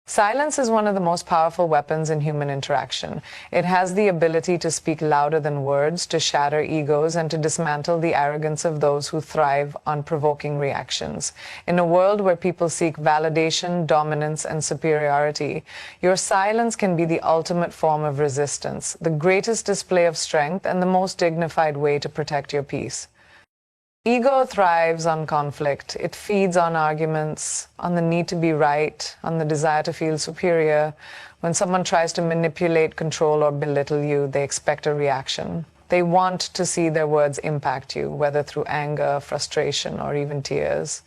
Silence is one of the most powerful weapons in human interaction. It has the ability to speak louder than words, to shatter egos, and to dismantle the arrogance of those who thrive on provoking reactions. In a world where people seek validation, dominance, and superiority, your silence can be the ultimate form of resistance, the greatest display of strength, and the most dignified way to protect your peace. Ego thrives on conflict. It feeds on arguments, on the need to be right, on the desire to feel superior. When someone tries to manipulate, control, or belittle you, they expect a reaction. They want to see their words impact you, whether through anger, frustration, or even tears.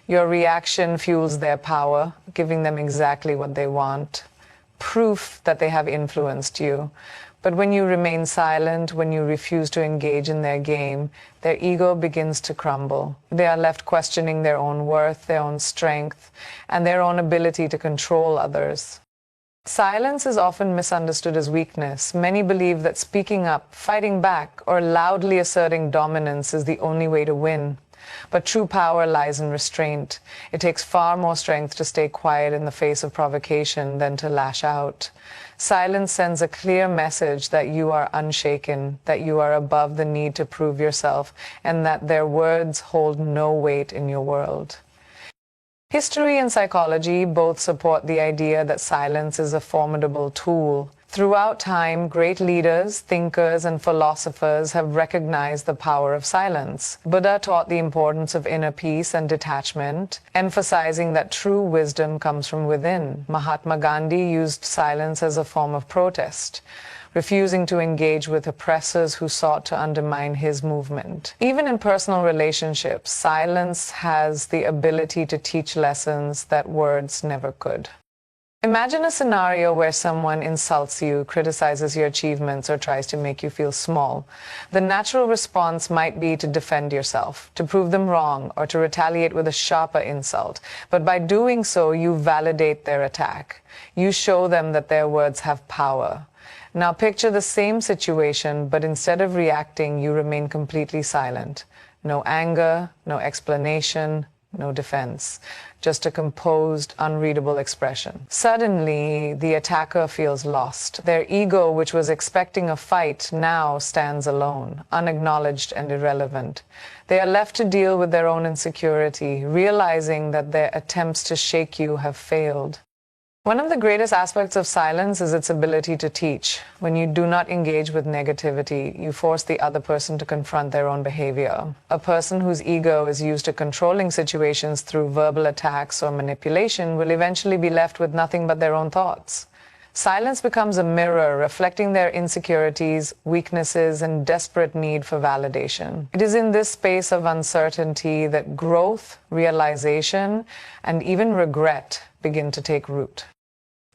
Your reaction fuels their power, giving them exactly what they want, proof that they have influenced you. But when you remain silent, when you refuse to engage in their game, their ego begins to crumble. They are left questioning their own worth, their own strength, and their own ability to control others. Silence is often misunderstood as weakness. Many believe that speaking up, fighting back, or loudly asserting dominance is the only way to win. But true power lies in restraint. It takes far more strength to stay quiet in the face of provocation than to lash out. Silence sends a clear message that you are unshaken, that you are above the need to prove yourself, and that their words hold no weight in your world. History and psychology both support the idea that silence is a formidable tool. Throughout time, great leaders, thinkers, and philosophers have recognized the power of silence. Buddha taught the importance of inner peace and detachment, emphasizing that true wisdom comes from within. Mahatma Gandhi used silence as a form of protest, refusing to engage with oppressors who sought to undermine his movement. Even in personal relationships, silence has the ability to teach lessons that words never could. Imagine a scenario where someone insults you, criticizes your achievements, or tries to make you feel small. The natural response might be to defend yourself, to prove them wrong, or to retaliate with a sharper insult. But by doing so, you validate their attack. You show them that their words have power. Now picture the same situation, but instead of reacting, you remain completely silent. No anger, no explanation, no defense, just a composed, unreadable expression. Suddenly, the attacker feels lost. Their ego, which was expecting a fight, now stands alone, unacknowledged and irrelevant. They are left to deal with their own insecurity, realizing that their attempts to shake you have failed. One of the greatest aspects of silence is its ability to teach. When you do not engage with negativity, you force the other person to confront their own behavior. A person whose ego is used to controlling situations through verbal attacks or manipulation will eventually be left with nothing but their own thoughts. Silence becomes a mirror, reflecting their insecurities, weaknesses, and desperate need for validation. It is in this space of uncertainty that growth, realization, and even regret begin to take root.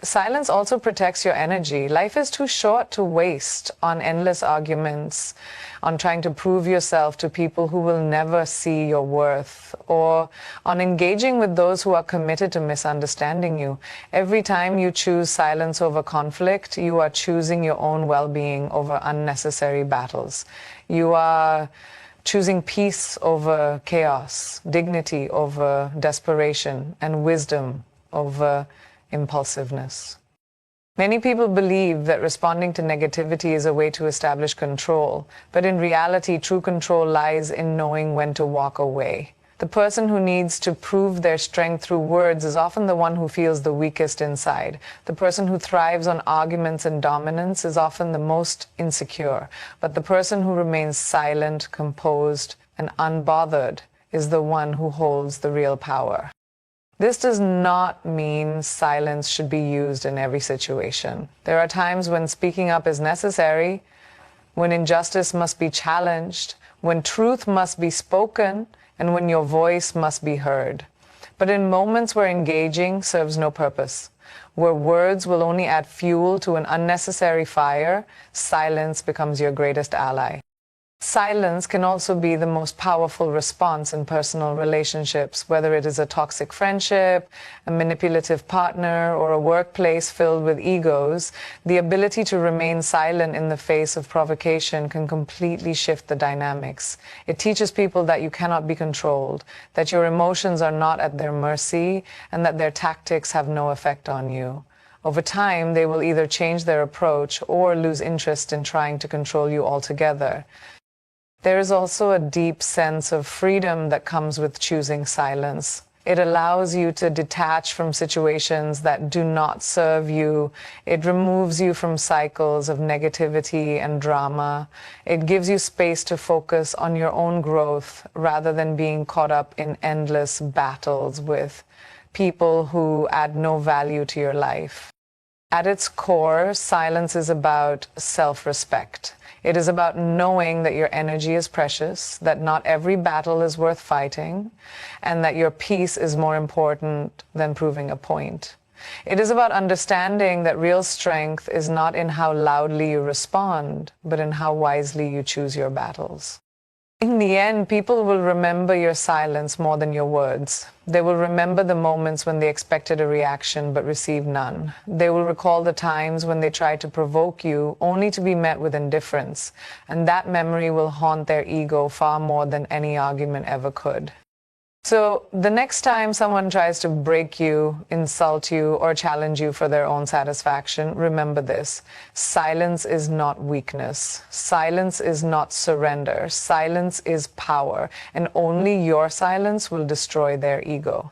Silence also protects your energy. Life is too short to waste on endless arguments, on trying to prove yourself to people who will never see your worth, or on engaging with those who are committed to misunderstanding you. Every time you choose silence over conflict, you are choosing your own well-being over unnecessary battles. You are choosing peace over chaos, dignity over desperation, and wisdom over impulsiveness. Many people believe that responding to negativity is a way to establish control, but in reality, true control lies in knowing when to walk away. The person who needs to prove their strength through words is often the one who feels the weakest inside. The person who thrives on arguments and dominance is often the most insecure, but the person who remains silent, composed, and unbothered is the one who holds the real power. This does not mean silence should be used in every situation. There are times when speaking up is necessary, when injustice must be challenged, when truth must be spoken, and when your voice must be heard. But in moments where engaging serves no purpose, where words will only add fuel to an unnecessary fire, silence becomes your greatest ally. Silence can also be the most powerful response in personal relationships, whether it is a toxic friendship, a manipulative partner, or a workplace filled with egos. The ability to remain silent in the face of provocation can completely shift the dynamics. It teaches people that you cannot be controlled, that your emotions are not at their mercy, and that their tactics have no effect on you. Over time, they will either change their approach or lose interest in trying to control you altogether. There is also a deep sense of freedom that comes with choosing silence. It allows you to detach from situations that do not serve you. It removes you from cycles of negativity and drama. It gives you space to focus on your own growth rather than being caught up in endless battles with people who add no value to your life. At its core, silence is about self-respect. It is about knowing that your energy is precious, that not every battle is worth fighting, and that your peace is more important than proving a point. It is about understanding that real strength is not in how loudly you respond, but in how wisely you choose your battles. In the end, people will remember your silence more than your words. They will remember the moments when they expected a reaction but received none. They will recall the times when they tried to provoke you only to be met with indifference, and that memory will haunt their ego far more than any argument ever could. So the next time someone tries to break you, insult you, or challenge you for their own satisfaction, remember this: silence is not weakness. Silence is not surrender. Silence is power, and only your silence will destroy their ego.